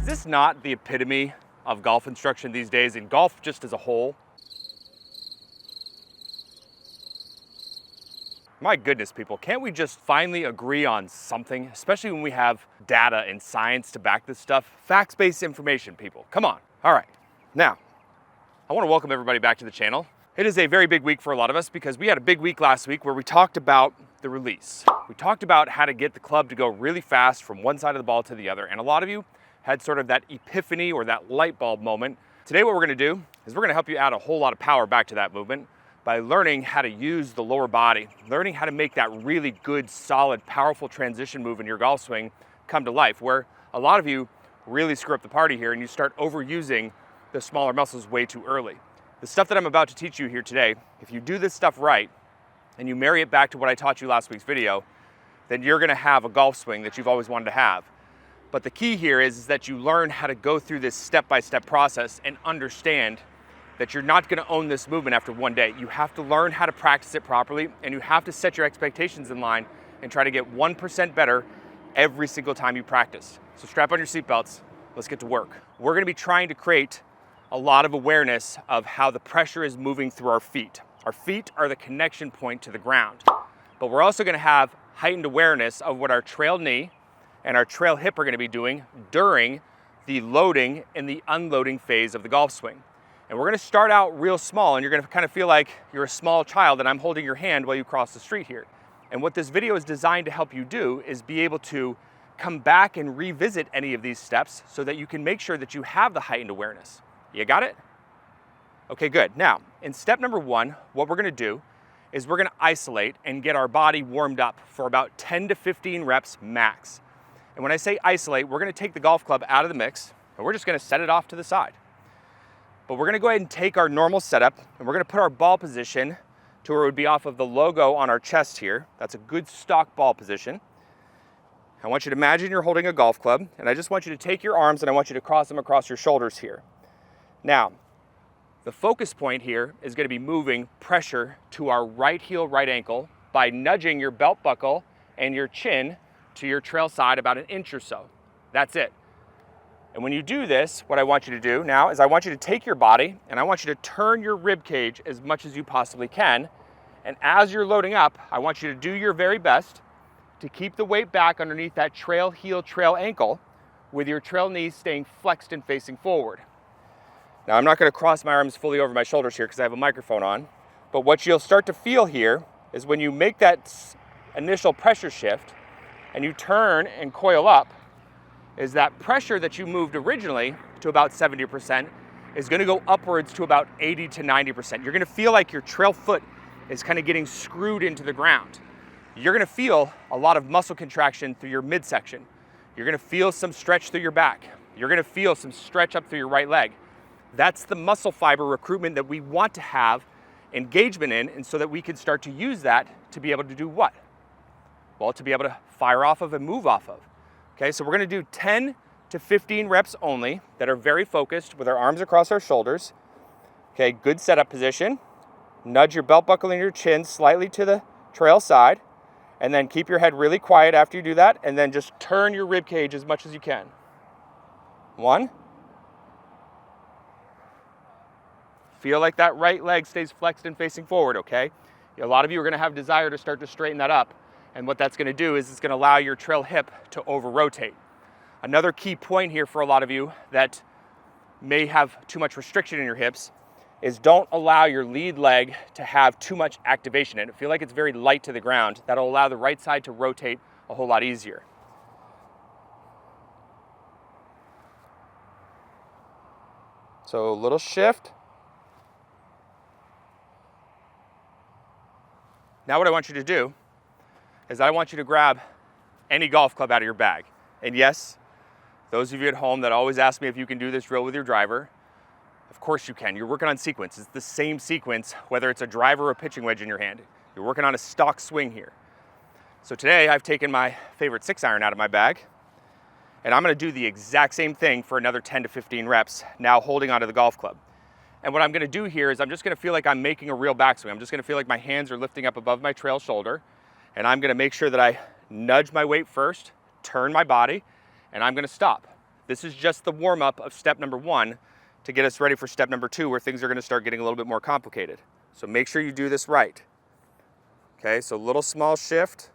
Is this not the epitome of golf instruction these days, and golf just as a whole? My goodness, people, can't we just finally agree on something, especially when we have data and science to back this stuff? Facts-based information, people, come on. All right, now, I want to welcome everybody back to the channel. It is a very big week for a lot of us because we had a big week last week where we talked about the release. We talked about how to get the club to go really fast from one side of the ball to the other, and a lot of you had sort of that epiphany or that light bulb moment. Today what we're gonna do is we're gonna help you add a whole lot of power back to that movement by learning how to use the lower body, learning how to make that really good, solid, powerful transition move in your golf swing come to life, where a lot of you really screw up the party here and you start overusing the smaller muscles way too early. The stuff that I'm about to teach you here today, if you do this stuff right and you marry it back to what I taught you last week's video, then you're gonna have a golf swing that you've always wanted to have. But the key here is that you learn how to go through this step-by-step process and understand that you're not gonna own this movement after one day. You have to learn how to practice it properly, and you have to set your expectations in line and try to get 1% better every single time you practice. So strap on your seatbelts, let's get to work. We're gonna be trying to create a lot of awareness of how the pressure is moving through our feet. Our feet are the connection point to the ground, but we're also gonna have heightened awareness of what our trail knee and our trail hip are gonna be doing during the loading and the unloading phase of the golf swing. And we're gonna start out real small, and you're gonna kind of feel like you're a small child and I'm holding your hand while you cross the street here. And what this video is designed to help you do is be able to come back and revisit any of these steps so that you can make sure that you have the heightened awareness. You got it? Okay, good. Now, in step number one, what we're gonna do is we're gonna isolate and get our body warmed up for about 10 to 15 reps max. And when I say isolate, we're gonna take the golf club out of the mix and we're just gonna set it off to the side. But we're gonna go ahead and take our normal setup and we're gonna put our ball position to where it would be off of the logo on our chest here. That's a good stock ball position. I want you to imagine you're holding a golf club, and I just want you to take your arms and I want you to cross them across your shoulders here. Now, the focus point here is gonna be moving pressure to our right heel, right ankle by nudging your belt buckle and your chin to your trail side about an inch or so. That's it. And when you do this, what I want you to do now is I want you to take your body and I want you to turn your rib cage as much as you possibly can. And as you're loading up, I want you to do your very best to keep the weight back underneath that trail heel, trail ankle with your trail knees staying flexed and facing forward. Now I'm not gonna cross my arms fully over my shoulders here because I have a microphone on, but what you'll start to feel here is when you make that initial pressure shift and you turn and coil up, is that pressure that you moved originally to about 70% is gonna go upwards to about 80 to 90%. You're gonna feel like your trail foot is kind of getting screwed into the ground. You're gonna feel a lot of muscle contraction through your midsection. You're gonna feel some stretch through your back. You're gonna feel some stretch up through your right leg. That's the muscle fiber recruitment that we want to have engagement in, and so that we can start to use that to be able to do what? Well, to be able to fire off of and move off of. Okay, so we're gonna do 10 to 15 reps only that are very focused with our arms across our shoulders. Okay, good setup position. Nudge your belt buckle and your chin slightly to the trail side, and then keep your head really quiet after you do that, and then just turn your rib cage as much as you can. 1. Feel like that right leg stays flexed and facing forward, okay? A lot of you are gonna have desire to start to straighten that up. And what that's gonna do is it's gonna allow your trail hip to over-rotate. Another key point here for a lot of you that may have too much restriction in your hips is don't allow your lead leg to have too much activation in it. Feel like it's very light to the ground. That'll allow the right side to rotate a whole lot easier. So a little shift. Now what I want you to do is I want you to grab any golf club out of your bag. And yes, those of you at home that always ask me if you can do this drill with your driver, of course you can. You're working on sequence. It's the same sequence, whether it's a driver or a pitching wedge in your hand. You're working on a stock swing here. So today I've taken my favorite 6-iron out of my bag, and I'm gonna do the exact same thing for another 10 to 15 reps, now holding onto the golf club. And what I'm gonna do here is I'm just gonna feel like I'm making a real backswing. I'm just gonna feel like my hands are lifting up above my trail shoulder, and I'm gonna make sure that I nudge my weight first, turn my body, and I'm gonna stop. This is just the warm-up of step number 1 to get us ready for step number 2, where things are going to start getting a little bit more complicated. So make sure you do this right. Okay, so little small shift,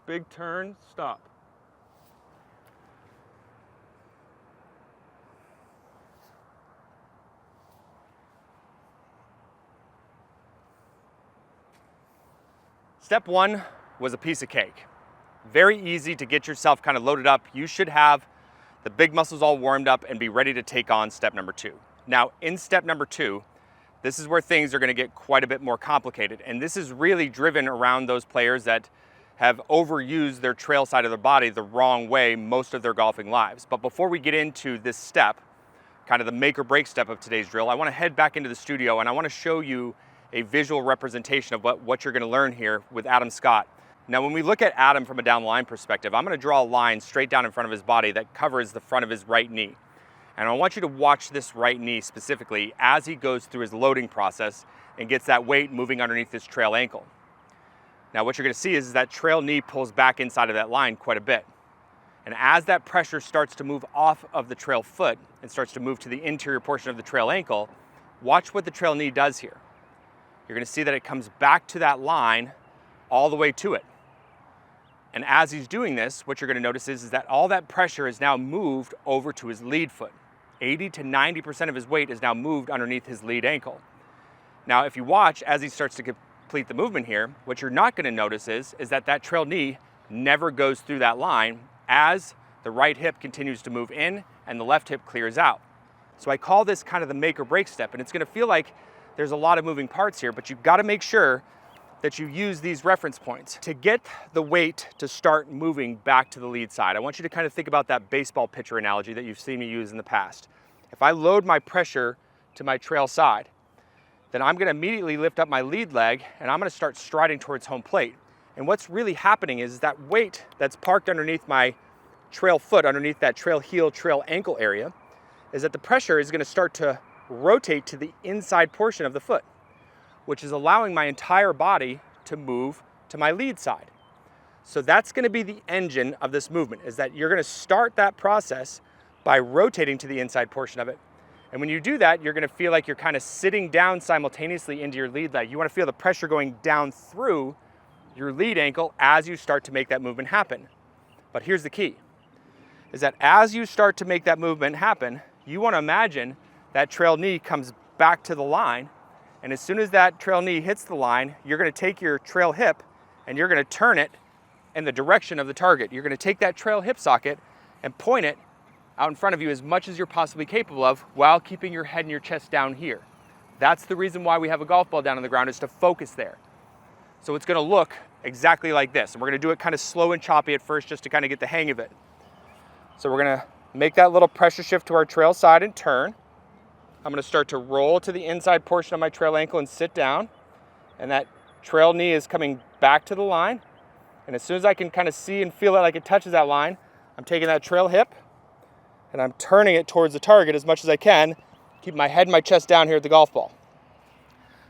big turn, stop. Step 1 was a piece of cake. Very easy to get yourself kind of loaded up. You should have the big muscles all warmed up and be ready to take on step number 2. Now, in step number 2, this is where things are going to get quite a bit more complicated. And this is really driven around those players that have overused their trail side of their body the wrong way most of their golfing lives. But before we get into this step, kind of the make or break step of today's drill, I want to head back into the studio and I want to show you a visual representation of what you're going to learn here with Adam Scott. Now, when we look at Adam from a down the line perspective, I'm going to draw a line straight down in front of his body that covers the front of his right knee. And I want you to watch this right knee specifically as he goes through his loading process and gets that weight moving underneath his trail ankle. Now, what you're going to see is that trail knee pulls back inside of that line quite a bit. And as that pressure starts to move off of the trail foot and starts to move to the interior portion of the trail ankle, watch what the trail knee does here. You're going to see that it comes back to that line all the way to it. And as he's doing this, what you're going to notice is that all that pressure is now moved over to his lead foot. 80 to 90% of his weight is now moved underneath his lead ankle. Now, if you watch as he starts to complete the movement here, what you're not going to notice is that that trail knee never goes through that line as the right hip continues to move in and the left hip clears out. So I call this kind of the make or break step, and it's going to feel like there's a lot of moving parts here, but you've got to make sure that you use these reference points to get the weight to start moving back to the lead side. I want you to kind of think about that baseball pitcher analogy that you've seen me use in the past. If I load my pressure to my trail side, then I'm going to immediately lift up my lead leg and I'm going to start striding towards home plate. And what's really happening is that weight that's parked underneath my trail foot, underneath that trail heel, trail ankle area, is that the pressure is going to start to rotate to the inside portion of the foot, which is allowing my entire body to move to my lead side. So that's going to be the engine of this movement, is that you're going to start that process by rotating to the inside portion of it. And when you do that, you're going to feel like you're kind of sitting down simultaneously into your lead leg. You want to feel the pressure going down through your lead ankle as you start to make that movement happen. But here's the key, is that as you start to make that movement happen, you want to imagine that trail knee comes back to the line, and as soon as that trail knee hits the line, you're going to take your trail hip and you're going to turn it in the direction of the target. You're going to take that trail hip socket and point it out in front of you as much as you're possibly capable of while keeping your head and your chest down here. That's the reason why we have a golf ball down on the ground, is to focus there. So it's going to look exactly like this, and we're going to do it kind of slow and choppy at first just to kind of get the hang of it. So we're going to make that little pressure shift to our trail side and turn. I'm going to start to roll to the inside portion of my trail ankle and sit down. And that trail knee is coming back to the line. And as soon as I can kind of see and feel it like it touches that line, I'm taking that trail hip and I'm turning it towards the target as much as I can, keep my head and my chest down here at the golf ball.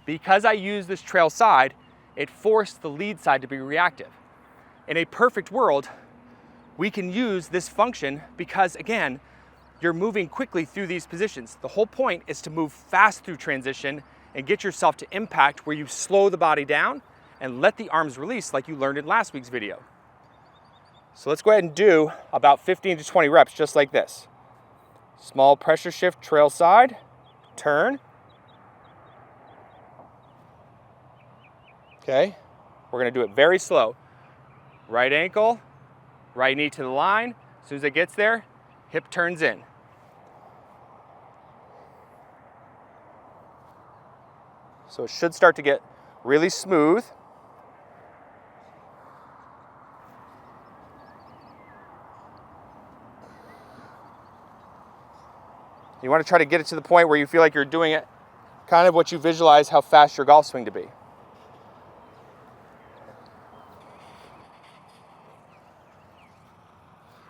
Because I use this trail side, it forced the lead side to be reactive. In a perfect world, we can use this function because, again, you're moving quickly through these positions. The whole point is to move fast through transition and get yourself to impact where you slow the body down and let the arms release like you learned in last week's video. So let's go ahead and do about 15 to 20 reps just like this. Small pressure shift, trail side, turn. Okay, we're gonna do it very slow. Right ankle, right knee to the line. As soon as it gets there, hip turns in. So it should start to get really smooth. You want to try to get it to the point where you feel like you're doing it kind of what you visualize how fast your golf swing to be.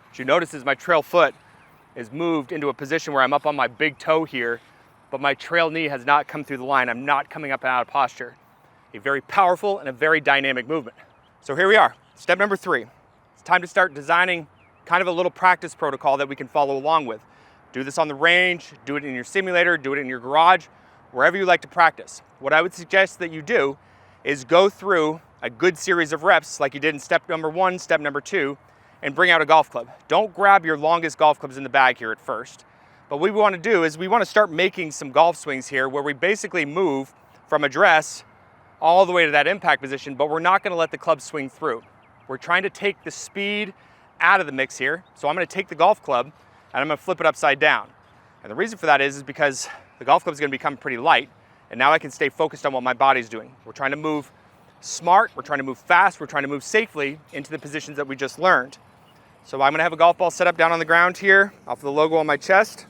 What you notice is my trail foot is moved into a position where I'm up on my big toe here, but my trail knee has not come through the line. I'm not coming up and out of posture. A very powerful and a very dynamic movement. So here we are, step number 3. It's time to start designing kind of a little practice protocol that we can follow along with. Do this on the range, do it in your simulator, do it in your garage, wherever you like to practice. What I would suggest that you do is go through a good series of reps like you did in step number 1, step number 2, and bring out a golf club. Don't grab your longest golf clubs in the bag here at first. But what we want to do is we want to start making some golf swings here where we basically move from address all the way to that impact position, but we're not going to let the club swing through. We're trying to take the speed out of the mix here. So I'm going to take the golf club and I'm going to flip it upside down. And the reason for that is because the golf club is going to become pretty light, and now I can stay focused on what my body's doing. We're trying to move smart, we're trying to move fast, we're trying to move safely into the positions that we just learned. So I'm going to have a golf ball set up down on the ground here off of the logo on my chest.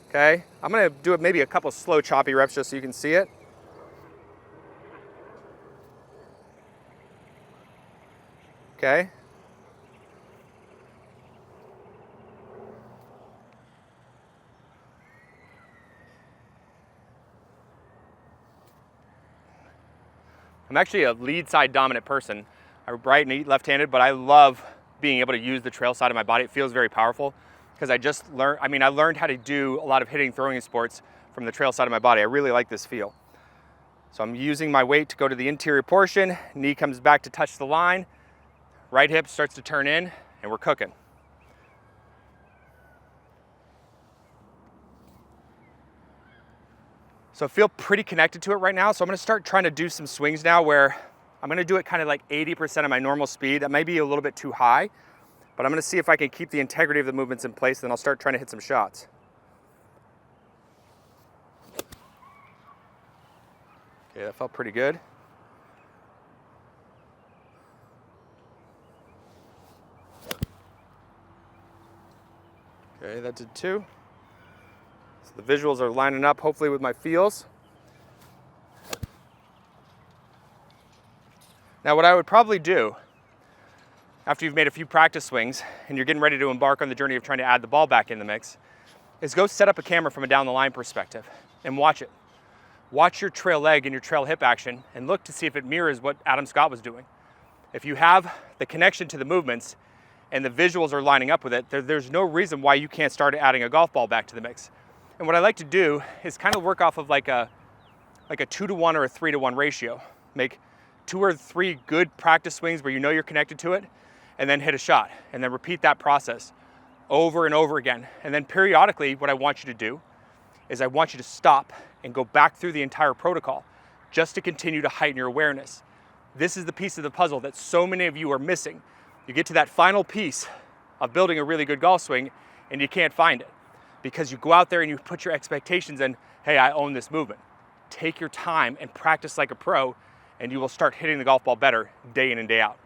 Okay, I'm going to do it maybe a couple slow choppy reps just so you can see it. Okay. I'm actually a lead side dominant person. I'm right and left-handed, but I love being able to use the trail side of my body. It feels very powerful because I learned how to do a lot of hitting, throwing sports from the trail side of my body. I really like this feel. So I'm using my weight to go to the interior portion, knee comes back to touch the line, right hip starts to turn in, and we're cooking. So I feel pretty connected to it right now. So I'm gonna start trying to do some swings now where I'm gonna do it kind of like 80% of my normal speed. That may be a little bit too high, but I'm gonna see if I can keep the integrity of the movements in place, then I'll start trying to hit some shots. Okay, that felt pretty good. Okay, that did 2. So the visuals are lining up hopefully with my feels. Now what I would probably do after you've made a few practice swings and you're getting ready to embark on the journey of trying to add the ball back in the mix is go set up a camera from a down the line perspective and watch it. Watch your trail leg and your trail hip action and look to see if it mirrors what Adam Scott was doing. If you have the connection to the movements and the visuals are lining up with it, there's no reason why you can't start adding a golf ball back to the mix. And what I like to do is kind of work off of like a 2-to-1 or a 3-to-1 ratio. Make 2 or 3 good practice swings where you know you're connected to it, and then hit a shot. And then repeat that process over and over again. And then periodically, what I want you to do is I want you to stop and go back through the entire protocol just to continue to heighten your awareness. This is the piece of the puzzle that so many of you are missing. You get to that final piece of building a really good golf swing and you can't find it because you go out there and you put your expectations in, hey, I own this movement. Take your time and practice like a pro and you will start hitting the golf ball better day in and day out.